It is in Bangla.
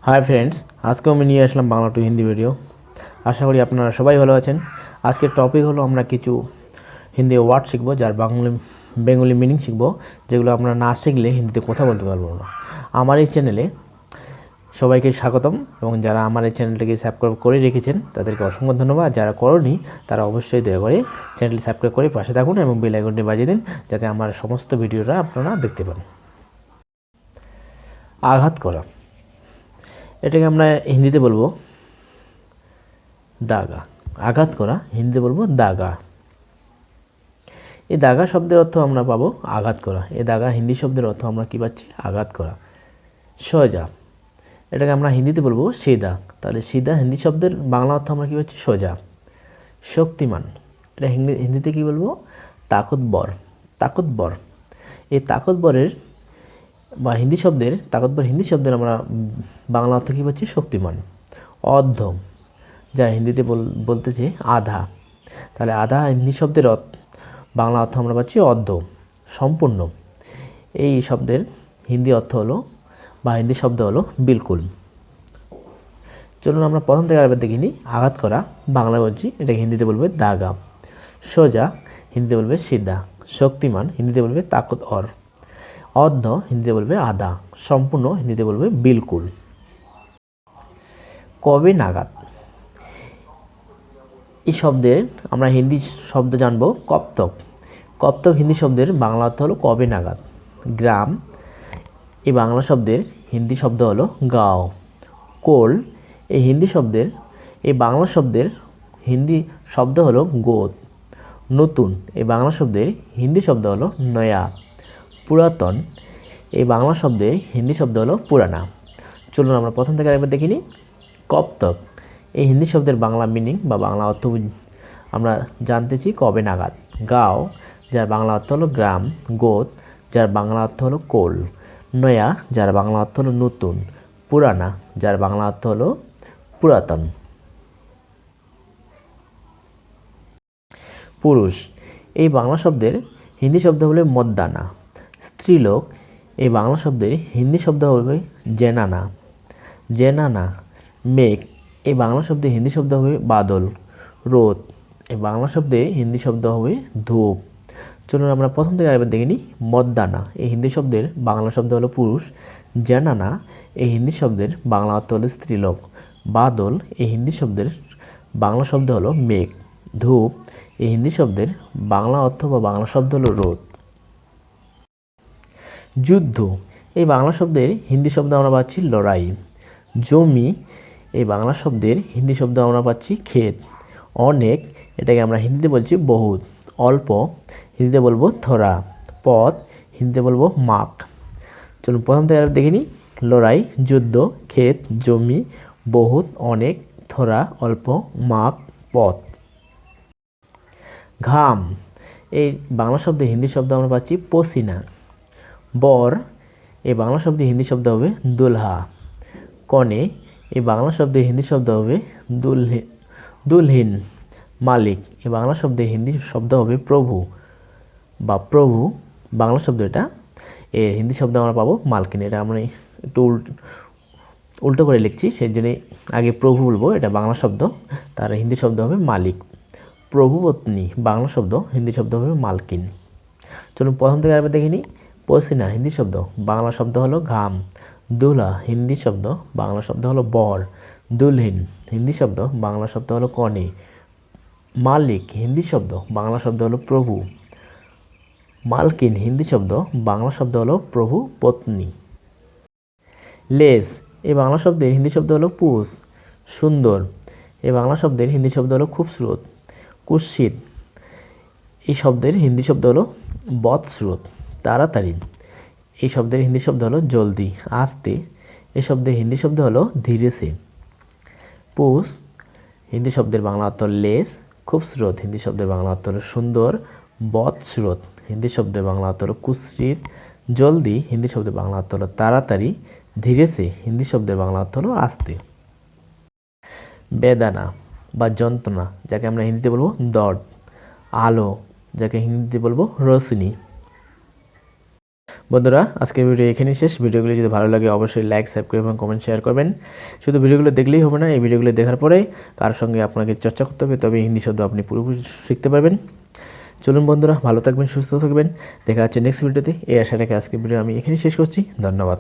হাই ফ্রেন্ডস, আজকে আমি নিয়ে আসলাম বাংলা টু হিন্দি ভিডিও। আশা করি আপনারা সবাই ভালো আছেন। আজকের টপিক হলো আমরা কিছু হিন্দি ওয়ার্ড শিখবো, যার বেঙ্গলি মিনিং শিখবো, যেগুলো আমরা না শিখলে হিন্দিতে কথা বলতে পারবো না। আমার এই চ্যানেলে সবাইকে স্বাগতম, এবং যারা আমার এই চ্যানেলটিকে সাবস্ক্রাইব করে রেখেছেন তাদেরকে অসংখ্য ধন্যবাদ। যারা করনি তারা অবশ্যই দয়া করে চ্যানেলটি সাবস্ক্রাইব করে পাশে থাকুন এবং বেল আইকনটি বাজিয়ে দিন, যাতে আমার সমস্ত ভিডিওটা আপনারা দেখতে পান। আঘাত করা, এটাকে আমরা হিন্দিতে বলবো দাগা। আঘাত করা হিন্দিতে বলবো দাগা। এই দাগা শব্দের অর্থ আমরা পাবো আঘাত করা। এই দাগা হিন্দি শব্দের অর্থ আমরা কী পাচ্ছি? আঘাত করা। সোজা, এটাকে আমরা হিন্দিতে বলবো সিধা। তাহলে সিধা হিন্দি শব্দের বাংলা অর্থ আমরা কী পাচ্ছি? সোজা। শক্তিমান, এটা হিন্দিতে কী বলবো? তাকতবর। তাকতবর, এই তাকতবরের বা হিন্দি শব্দের আমরা বাংলা অর্থ কী পাচ্ছি? শক্তিমান। অর্ধ, যা হিন্দিতে বলতেছে আধা। তাহলে আধা হিন্দি শব্দের বাংলা অর্থ আমরা পাচ্ছি অর্ধ, সম্পূর্ণ। এই শব্দের হিন্দি অর্থ হলো বা হিন্দি শব্দ হলো বিলকুল। চলুন আমরা প্রথম থেকে আরেকবার দেখে নিই। আঘাত করা বাংলা বলছি, এটাকে হিন্দিতে বলবে দাগা। সোজা হিন্দিতে বলবে সিধা। শক্তিমান হিন্দিতে বলবে তাকত অর। অর্ধ হিন্দিতে বলবে আধা। সম্পূর্ণ হিন্দিতে বলবে বিলকুল। কবে নাগাদ, এই শব্দের আমরা হিন্দি শব্দ জানবো কপ্তক। কপ্তক হিন্দি শব্দের বাংলা অর্থ হলো কবে নাগাদ। গ্রাম, এই বাংলা শব্দের হিন্দি শব্দ হলো গাঁও। কোল, এই বাংলা শব্দের হিন্দি শব্দ হলো গোদ। নতুন, এই বাংলা শব্দের হিন্দি শব্দ হলো নয়া। পুরাতন, এই বাংলা শব্দের হিন্দি শব্দ হলো পুরানা। চলুন আমরা প্রথম থেকে আরেকবার দেখে নিই। কপ্তক, এই হিন্দি শব্দের বাংলা মিনিং বা বাংলা অর্থ আমরা জানতেছি কবে নাগাদ। গাঁও, যার বাংলা অর্থ হলো গ্রাম। গোদ, যার বাংলা অর্থ হলো কোল। নয়া, যার বাংলা অর্থ হলো নতুন। পুরানা, যার বাংলা অর্থ হলো পুরাতন। পুরুষ, এই বাংলা শব্দের হিন্দি শব্দ হলো মদ্দানা। স্ত্রীলোক, এই বাংলা শব্দের হিন্দি শব্দ হবে জেনানা। জেনানা। মেঘ, এই বাংলা শব্দের হিন্দি শব্দ হবে বাদল। রোদ, এই বাংলা শব্দে হিন্দি শব্দ হবে ধূপ। চলুন আমরা প্রথম থেকে আরেকবার দেখে নিই। মদ্দানা, এই হিন্দি শব্দের বাংলা শব্দ হলো পুরুষ। জেনানা, এই হিন্দি শব্দের বাংলা অর্থ হলো স্ত্রীলোক। বাদল, এই হিন্দি শব্দের বাংলা শব্দ হলো মেঘ। ধূপ, এই হিন্দি শব্দের বাংলা অর্থ বা বাংলা শব্দ হলো রোদ। যুদ্ধ, এই বাংলা শব্দের হিন্দি শব্দ আমরা পাচ্ছি লড়াই। জমি, এই বাংলা শব্দের হিন্দি শব্দ আমরা পাচ্ছি ক্ষেত। অনেক, এটাকে আমরা হিন্দিতে বলছি বহুত। অল্প, হিন্দিতে বলবো থোড়া। পথ, হিন্দিতে বলবো মাপ। চলুন প্রথম থেকে দেখে নিই। লড়াই, যুদ্ধ, ক্ষেত, জমি, বহুত, অনেক, থোড়া, অল্প, মাপ, পথ। ঘাম, এই বাংলা শব্দে হিন্দি শব্দ আমরা পাচ্ছি পসিনা। বর, এই বাংলা শব্দে হিন্দি শব্দ হবে দুলহা। কনে, এই বাংলা শব্দের হিন্দি শব্দ হবে দুলহিন। মালিক, এই বাংলা শব্দের হিন্দি শব্দ হবে প্রভু বা প্রভু। বাংলা শব্দ এটা, এর হিন্দি শব্দ আমরা পাবো মালকিন। এটা আমরা একটু উল্টো করে লিখছি, সেই জন্যে আগে প্রভু বলবো, এটা বাংলা শব্দ। তার হিন্দি শব্দ হবে মালিক। প্রভুপত্নী বাংলা শব্দ, হিন্দি শব্দ হবে মালকিন। চলুন প্রথম থেকে আরেকবার দেখে নিই। পসিনা হিন্দি শব্দ, বাংলা শব্দ হলো ঘাম। দুলহা হিন্দি শব্দ, বাংলা শব্দ হলো বর। দুলহিন হিন্দি শব্দ, বাংলা শব্দ হলো কনে। মালিক হিন্দি শব্দ, বাংলা শব্দ হলো প্রভু। মালকিন হিন্দি শব্দ, বাংলা শব্দ হলো প্রভু পত্নী। লেস, এই বাংলা শব্দের হিন্দি শব্দ হলো পুষ। সুন্দর, এই বাংলা শব্দের হিন্দি শব্দ হলো খুবসুরত। কুৎসিত, এই শব্দের হিন্দি শব্দ হলো বদস্রোত। তাড়াতাড়ি, এই শব্দের হিন্দি শব্দ হলো জলদি। আস্তে, এই শব্দের হিন্দি শব্দ হলো ধীরে সে। পুষ, হিন্দি শব্দের বাংলা অর্থ লেস। খুবসুরত, হিন্দি শব্দের বাংলা অর্থ হলো সুন্দর। বদস্রোত, হিন্দি শব্দের বাংলা অর্থ হলো কুৎসিত। জলদি, হিন্দি শব্দের বাংলা অর্থ হলো তাড়াতাড়ি। ধীরে সে, হিন্দি শব্দের বাংলা অর্থ হলো আস্তে। বেদানা বা যন্ত্রণা, যাকে আমরা হিন্দিতে বলবো দর্দ। আলো, যাকে হিন্দিতে বলবো রোশনি। বন্ধুরা আজকের ভিডিও এখানেই শেষ। ভিডিওগুলো যদি ভালো লাগে অবশ্যই লাইক, সাবস্ক্রাইব এবং কমেন্ট শেয়ার করবেন। শুধু ভিডিওগুলো দেখলেই হবে না, এই ভিডিওগুলো দেখার পরে কারোর সঙ্গে আপনাকে চর্চা করতে হবে, তবে হিন্দি শব্দ আপনি পুরোপুরি শিখতে পারবেন। চলুন বন্ধুরা, ভালো থাকবেন, সুস্থ থাকবেন, দেখা হচ্ছে নেক্সট ভিডিওতে। এই আশা রেখে আজকের ভিডিও আমি এখানেই শেষ করছি। ধন্যবাদ।